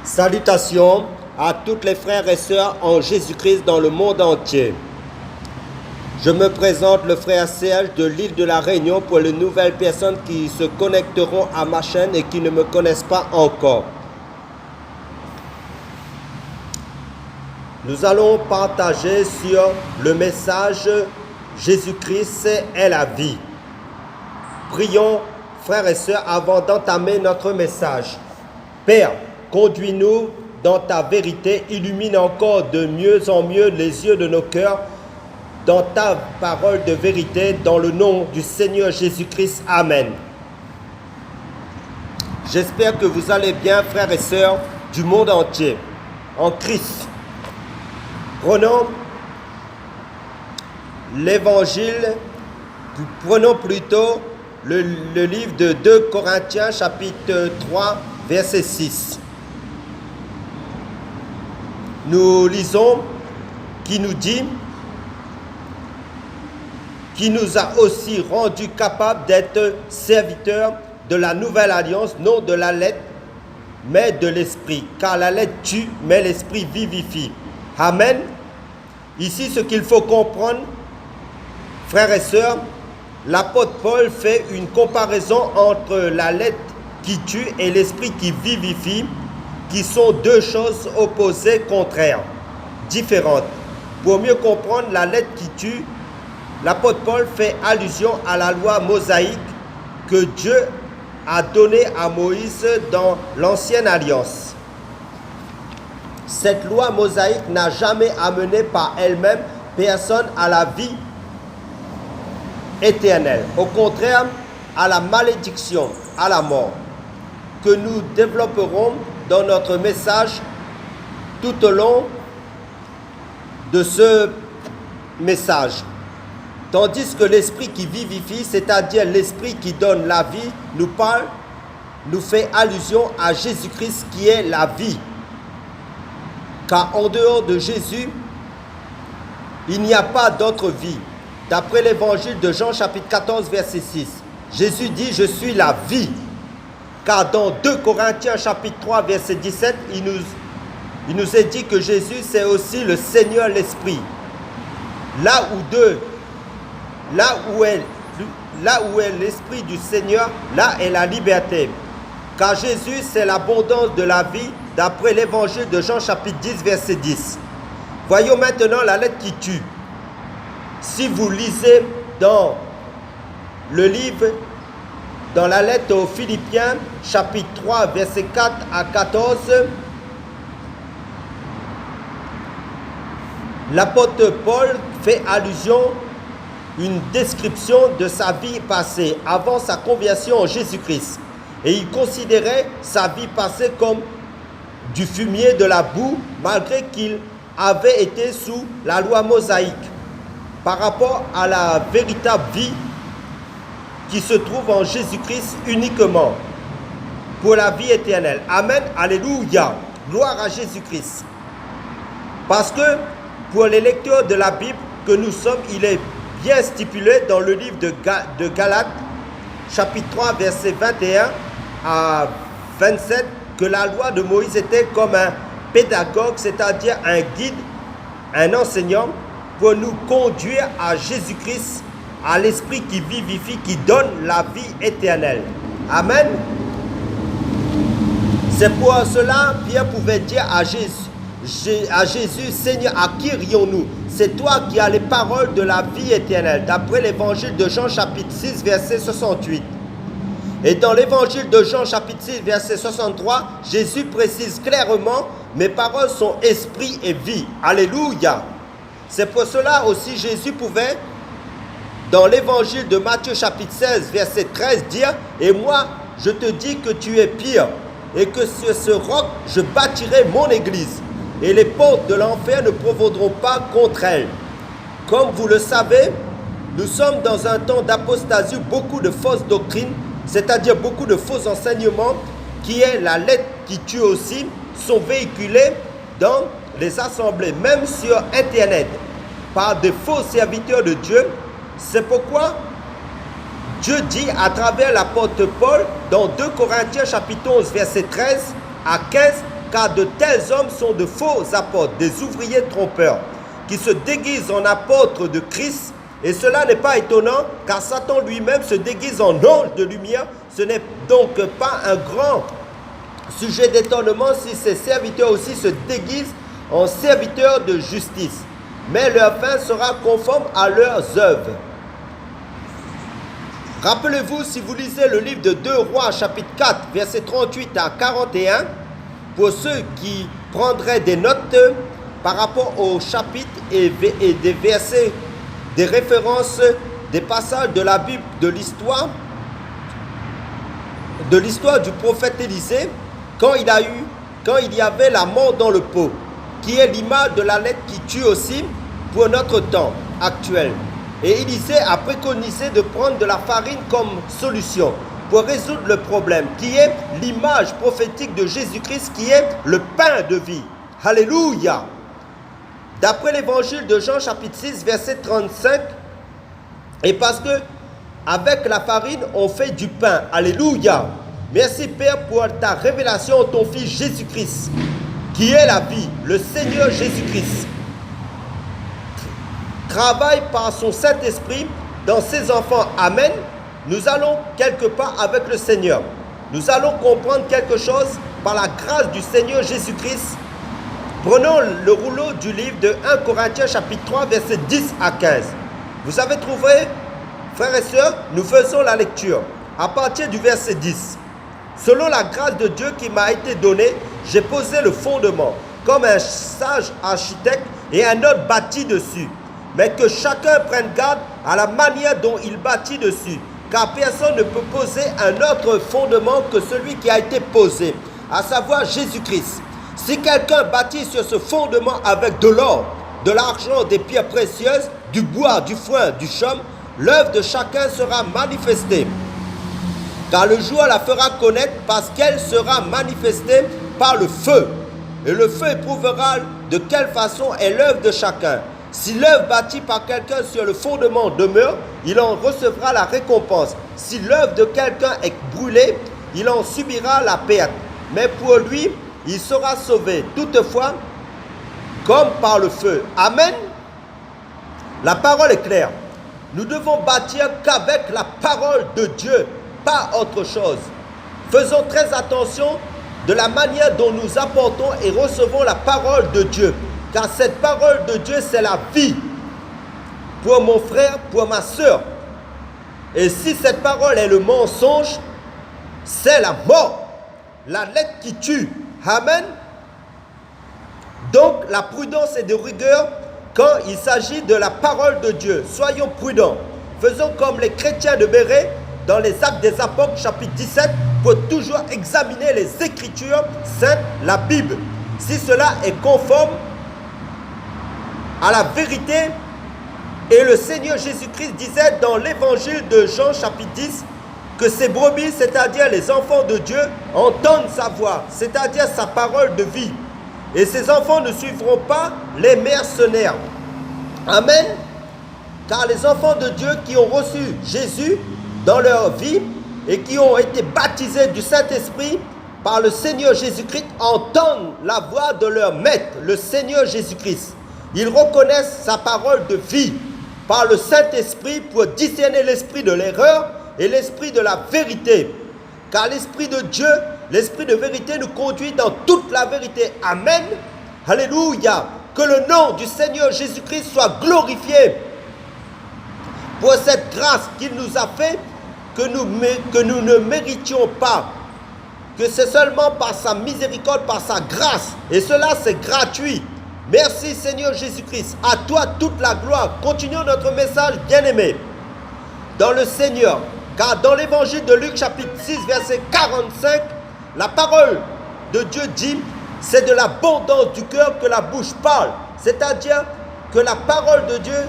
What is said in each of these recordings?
Salutations à toutes les frères et sœurs en Jésus-Christ dans le monde entier. Je me présente le frère Serge de l'île de la Réunion pour les nouvelles personnes qui se connecteront à ma chaîne et qui ne me connaissent pas encore. Nous allons partager sur le message Jésus-Christ est la vie. Prions, frères et sœurs, avant d'entamer notre message. Père, conduis-nous dans ta vérité, illumine encore de mieux en mieux les yeux de nos cœurs dans ta parole de vérité, dans le nom du Seigneur Jésus-Christ. Amen. J'espère que vous allez bien, frères et sœurs du monde entier, en Christ. Prenons l'évangile, prenons plutôt le livre de 2 Corinthiens, chapitre 3, verset 6. Nous lisons qui nous dit, qui nous a aussi rendus capables d'être serviteurs de la nouvelle alliance, non de la lettre, mais de l'esprit. Car la lettre tue, mais l'esprit vivifie. Amen. Ici, ce qu'il faut comprendre, frères et sœurs, l'apôtre Paul fait une comparaison entre la lettre qui tue et l'esprit qui vivifie, qui sont deux choses opposées, contraires, différentes. Pour mieux comprendre la lettre qui tue, l'apôtre Paul fait allusion à la loi mosaïque que Dieu a donnée à Moïse dans l'ancienne alliance. Cette loi mosaïque n'a jamais amené par elle-même personne à la vie éternelle. Au contraire, à la malédiction, à la mort, que nous développerons dans notre message tout au long de ce message. Tandis que l'esprit qui vivifie, c'est-à-dire l'esprit qui donne la vie, nous parle, nous fait allusion à Jésus-Christ qui est la vie. Car en dehors de Jésus, il n'y a pas d'autre vie. D'après l'évangile de Jean chapitre 14 verset 6, Jésus dit « Je suis la vie ». Car dans 2 Corinthiens chapitre 3 verset 17, il nous est dit que Jésus c'est aussi le Seigneur l'Esprit. Là où est l'Esprit du Seigneur, là est la liberté. Car Jésus c'est l'abondance de la vie d'après l'évangile de Jean chapitre 10 verset 10. Voyons maintenant la lettre qui tue. Si vous lisez dans le livre, dans la lettre aux Philippiens, chapitre 3, verset 4 à 14, l'apôtre Paul fait allusion, une description de sa vie passée avant sa conversion en Jésus-Christ. Et il considérait sa vie passée comme du fumier, de la boue, malgré qu'il avait été sous la loi mosaïque, par rapport à la véritable vie qui se trouve en Jésus-Christ uniquement pour la vie éternelle. Amen, alléluia, gloire à Jésus-Christ. Parce que pour les lecteurs de la Bible que nous sommes, il est bien stipulé dans le livre de Galates, chapitre 3, verset 21 à 27, que la loi de Moïse était comme un pédagogue, c'est-à-dire un guide, un enseignant, pour nous conduire à Jésus-Christ, à l'esprit qui vivifie, qui donne la vie éternelle. Amen. C'est pour cela Pierre pouvait dire à Jésus, Seigneur, à qui rions-nous? C'est toi qui as les paroles de la vie éternelle, d'après l'évangile de Jean chapitre 6, verset 68. Et dans l'évangile de Jean chapitre 6, verset 63, Jésus précise clairement, mes paroles sont esprit et vie. Alléluia. C'est pour cela aussi Jésus pouvait, dans l'évangile de Matthieu chapitre 16, verset 13, dire « Et moi, je te dis que tu es pire, et que sur ce roc, je bâtirai mon église, et les portes de l'enfer ne prévaudront pas contre elle. » Comme vous le savez, nous sommes dans un temps d'apostasie où beaucoup de fausses doctrines, c'est-à-dire beaucoup de faux enseignements, qui est la lettre qui tue aussi, sont véhiculés dans les assemblées, même sur Internet, par des faux serviteurs de Dieu. C'est pourquoi Dieu dit à travers l'apôtre Paul dans 2 Corinthiens chapitre 11 verset 13 à 15 car de tels hommes sont de faux apôtres, des ouvriers trompeurs, qui se déguisent en apôtres de Christ. Et cela n'est pas étonnant, car Satan lui-même se déguise en ange de lumière. Ce n'est donc pas un grand sujet d'étonnement si ses serviteurs aussi se déguisent en serviteurs de justice. Mais leur fin sera conforme à leurs œuvres. Rappelez-vous, si vous lisez le livre de 2 Rois, chapitre 4, versets 38 à 41, pour ceux qui prendraient des notes par rapport au chapitre et des versets, des références, des passages de la Bible, de l'histoire du prophète Élisée, quand il y avait la mort dans le pot, qui est l'image de la lettre qui tue aussi pour notre temps actuel. Et Élisée a préconisé de prendre de la farine comme solution pour résoudre le problème, qui est l'image prophétique de Jésus-Christ, qui est le pain de vie. Alléluia! D'après l'évangile de Jean chapitre 6, verset 35, et parce que avec la farine, on fait du pain. Alléluia! Merci Père pour ta révélation, ton Fils Jésus-Christ, qui est la vie, le Seigneur Jésus-Christ. Travaille par son Saint-Esprit dans ses enfants. Amen. Nous allons quelque part avec le Seigneur. Nous allons comprendre quelque chose par la grâce du Seigneur Jésus-Christ. Prenons le rouleau du livre de 1 Corinthiens chapitre 3, versets 10 à 15. Vous avez trouvé, frères et sœurs, nous faisons la lecture à partir du verset 10. Selon la grâce de Dieu qui m'a été donnée, j'ai posé le fondement comme un sage architecte et un autre bâtit dessus. Mais que chacun prenne garde à la manière dont il bâtit dessus, car personne ne peut poser un autre fondement que celui qui a été posé, à savoir Jésus-Christ. Si quelqu'un bâtit sur ce fondement avec de l'or, de l'argent, des pierres précieuses, du bois, du foin, du chaume, l'œuvre de chacun sera manifestée. Car le jour la fera connaître parce qu'elle sera manifestée par le feu. Et le feu éprouvera de quelle façon est l'œuvre de chacun. Si l'œuvre bâtie par quelqu'un sur le fondement demeure, il en recevra la récompense. Si l'œuvre de quelqu'un est brûlée, il en subira la perte. Mais pour lui, il sera sauvé, toutefois, comme par le feu. Amen. La parole est claire. Nous devons bâtir qu'avec la parole de Dieu, pas autre chose. Faisons très attention de la manière dont nous apportons et recevons la parole de Dieu. Car cette parole de Dieu, c'est la vie pour mon frère, pour ma soeur. Et si cette parole est le mensonge, c'est la mort, la lettre qui tue. Amen. Donc, la prudence est de rigueur quand il s'agit de la parole de Dieu. Soyons prudents. Faisons comme les chrétiens de Béret dans les Actes des Apôtres, chapitre 17, pour toujours examiner les Écritures saintes, la Bible. Si cela est conforme à la vérité, et le Seigneur Jésus-Christ disait dans l'évangile de Jean chapitre 10 que ses brebis, c'est-à-dire les enfants de Dieu, entendent sa voix, c'est-à-dire sa parole de vie. Et ces enfants ne suivront pas les mercenaires. Amen. Car les enfants de Dieu qui ont reçu Jésus dans leur vie et qui ont été baptisés du Saint-Esprit par le Seigneur Jésus-Christ entendent la voix de leur maître, le Seigneur Jésus-Christ. Ils reconnaissent sa parole de vie par le Saint-Esprit pour discerner l'esprit de l'erreur et l'esprit de la vérité. Car l'esprit de Dieu, l'esprit de vérité nous conduit dans toute la vérité. Amen. Alléluia. Que le nom du Seigneur Jésus-Christ soit glorifié pour cette grâce qu'il nous a fait, que nous ne méritions pas. Que c'est seulement par sa miséricorde, par sa grâce. Et cela, c'est gratuit. Merci Seigneur Jésus-Christ. À toi toute la gloire. Continuons notre message bien-aimé dans le Seigneur. Car dans l'évangile de Luc chapitre 6 verset 45, la parole de Dieu dit, c'est de l'abondance du cœur que la bouche parle. C'est-à-dire que la parole de Dieu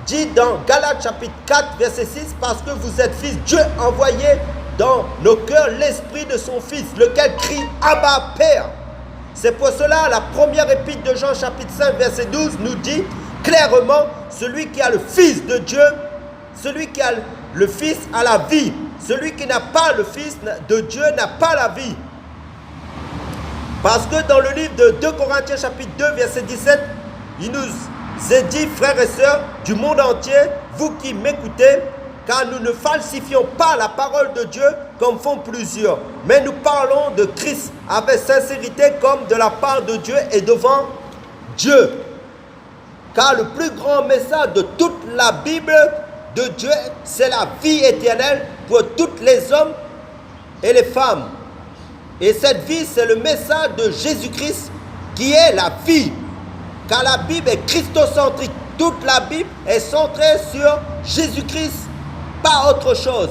dit dans Galates chapitre 4 verset 6, parce que vous êtes fils, Dieu envoyé dans nos cœurs l'esprit de son Fils, lequel crie Abba Père. C'est pour cela la première épître de Jean chapitre 5 verset 12 nous dit clairement, celui qui a le Fils de Dieu, celui qui a le Fils a la vie. Celui qui n'a pas le Fils de Dieu n'a pas la vie. Parce que dans le livre de 2 Corinthiens chapitre 2 verset 17, il nous est dit, frères et sœurs du monde entier, vous qui m'écoutez, car nous ne falsifions pas la parole de Dieu comme font plusieurs, mais nous parlons de Christ avec sincérité comme de la part de Dieu et devant Dieu. Car le plus grand message de toute la Bible de Dieu, c'est la vie éternelle pour tous les hommes et les femmes. Et cette vie, c'est le message de Jésus-Christ qui est la vie. Car la Bible est christocentrique. Toute la Bible est centrée sur Jésus-Christ, pas autre chose.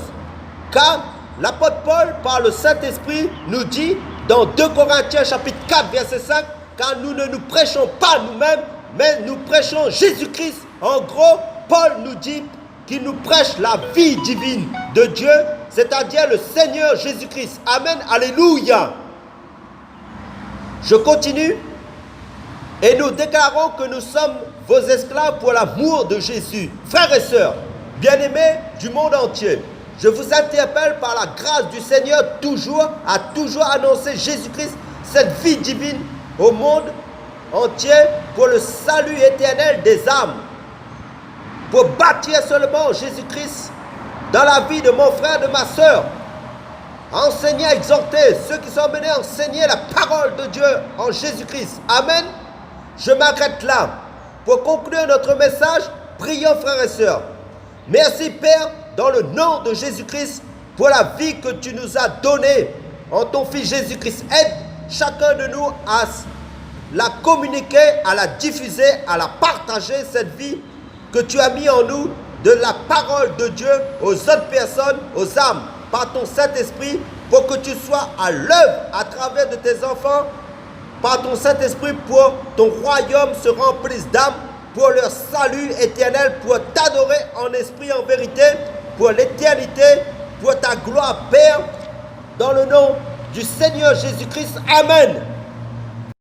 Car l'apôtre Paul, par le Saint-Esprit, nous dit dans 2 Corinthiens chapitre 4 verset 5, car nous ne nous prêchons pas nous-mêmes, mais nous prêchons Jésus-Christ. En gros, Paul nous dit qu'il nous prêche la vie divine de Dieu, c'est-à-dire le Seigneur Jésus-Christ. Amen, alléluia. Je continue. Et nous déclarons que nous sommes vos esclaves pour l'amour de Jésus. Frères et sœurs, bien-aimés du monde entier, je vous interpelle par la grâce du Seigneur à toujours annoncer Jésus-Christ, cette vie divine au monde entier pour le salut éternel des âmes. Pour bâtir seulement Jésus-Christ dans la vie de mon frère, de ma sœur. Enseigner, exhorter ceux qui sont menés à enseigner la parole de Dieu en Jésus-Christ. Amen. Je m'arrête là. Pour conclure notre message, prions frères et sœurs. Merci Père, dans le nom de Jésus-Christ, pour la vie que tu nous as donnée en ton Fils Jésus-Christ. Aide chacun de nous à la communiquer, à la diffuser, à la partager, cette vie que tu as mis en nous, de la parole de Dieu aux autres personnes, aux âmes, par ton Saint-Esprit, pour que tu sois à l'œuvre à travers de tes enfants, par ton Saint-Esprit, pour ton royaume se remplisse d'âmes, pour leur salut éternel, pour t'adorer en esprit, en vérité, pour l'éternité, pour ta gloire, Père, dans le nom du Seigneur Jésus-Christ. Amen.